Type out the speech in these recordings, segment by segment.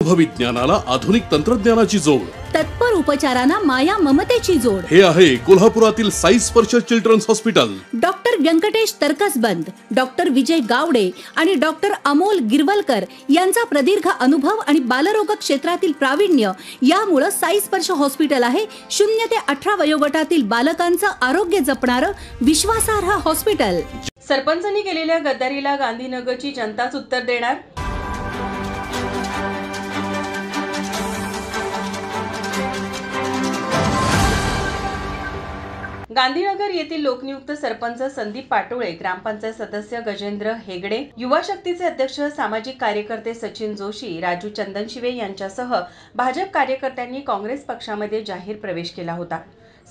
विज्ञानाला आधुनिक तंत्रज्ञानाची जोड, तत्पर उपचारांना माया ममतेची जोड। हे आहे कोल्हापुरातील Sai Sparsh children's hospital. Doctor Venkatesh Taraksaband, doctor Vijay Gawade आणि डॉक्टर अमोल गिरवलकर यांचा प्रदीर्घ अनुभव आणि बालरोग क्षेत्रातील प्रावीण्य यामुळे साई स्पर्श हॉस्पिटल आहे 0 ते 18 वयोगटातील बालकांचं आरोग्य जपणारं विश्वासार्ह हॉस्पिटल। सरपंचांनी केलेल्या गद्दारीला गांधीनगरची जनताच उत्तर देणार। गांधीनगर येथील लोकनियुक्त सरपंच संदीप पाटोळे, ग्रामपंचायत सदस्य गजेंद्र हेगडे, युवा शक्तीचे अध्यक्ष सामाजिक कार्यकर्ते सचिन जोशी, राजू चंदनशिवे यांच्यासह भाजप कार्यकर्त्यांनी काँग्रेस पक्षामध्ये जाहीर प्रवेश केला होता।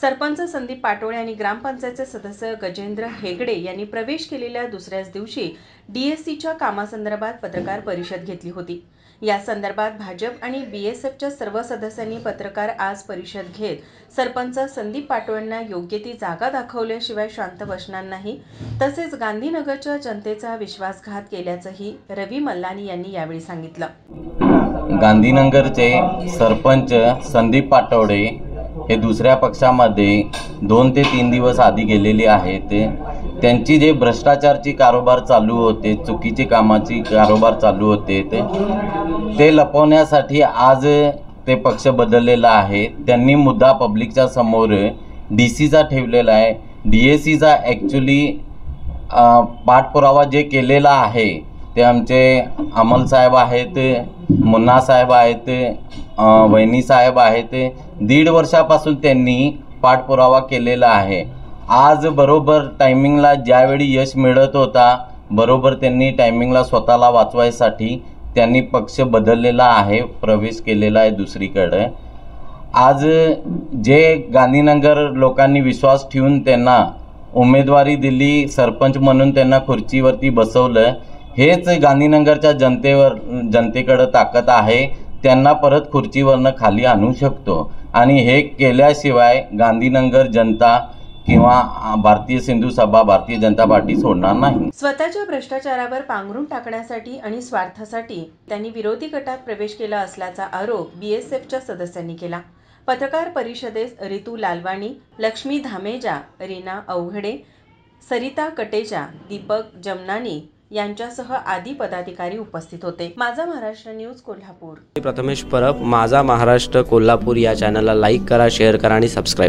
सरपंच संदीप पाटोळे आणि ग्रामपंचायतचे सदस्य गजेंद्र हेगडे यांनी प्रवेश केलेल्या दुसऱ्याच दिवशी डीएससीच्या कामासंदर्भात पत्रकार परिषद घेतली होती। या संदर्भात भाजप आणि बीएसएफच्या सर्व सदस्यांनी पत्रकार आज परिषद घेत सरपंच संदीप पाटोळेंना योग्य ती जागा दाखवल्याशिवाय शांत बसणार नाही, तसेच गांधीनगरच्या जनतेचा विश्वासघात केल्याचंही रवी मल्लानी यांनी यावेळी सांगितलं। गांधीनगरचे सरपंच संदीप पाटोळे हे दुसऱ्या पक्षामध्ये 2 ते 3 दिवस आधी गेलेले आहेत। त्यांची जे भ्रष्टाचारची कारोबार चालू होते, चुकीचे कामाची कारोबार चालू होते, ते लपवण्यासाठी आज ते पक्ष बदललेला आहे। त्यांनी मुद्दा पब्लिकच्या समोर डीसीचा ठेवलेला आहे। डीएससीचा ॲक्च्युली पाठपुरावा जे केलेला आहे ते आमचे अमल साहेब आहेत, मुन्ना साहेब आहेत, वहिनी साहेब आहेत। 1.5 वर्षापासून त्यांनी पाठपुरावा केलेला आहे। आज बरोबर टायमिंगला ज्यावेळी यश मिळत होता, बरोबर त्यांनी टायमिंगला स्वतःला वाचवायसाठी त्यांनी पक्ष बदललेला आहे, प्रवेश केलेला आहे दुसरीकडे। आज जे गांधीनगर लोकांनी विश्वास ठेवून त्यांना उमेदवारी दिली, सरपंच म्हणून त्यांना खुर्चीवरती बसवलं, हेच गांधीनगरच्या जनतेकडे ताकद आहे। त्यांना परत खुर्चीवरनं खाली आणू शकतो आणि हे केल्याशिवाय गांधीनगर जनता किंवा भारतीय सिंधू सभा, भारतीय जनता पार्टी सोडणार नाही। स्वतःच्या भ्रष्टाचारावर पांघरून टाकण्यासाठी आणि स्वार्थासाठी त्यांनी विरोधी गटात प्रवेश केला असल्याचा आरोप बीएसएफच्या सदस्यांनी केला। पत्रकार परिषदेस रितू लालवाणी, लक्ष्मी धामेजा, रीना अवघडे, सरिता कटेजा, दीपक जमनानी यांच्यासह आदी पदाधिकारी उपस्थित होते। माझा महाराष्ट्र न्यूज कोल्हापूर। प्रथमेश परब, माझा महाराष्ट्र कोल्हापूर या चॅनलला लाईक करा, शेअर करा आणि सबस्क्राईब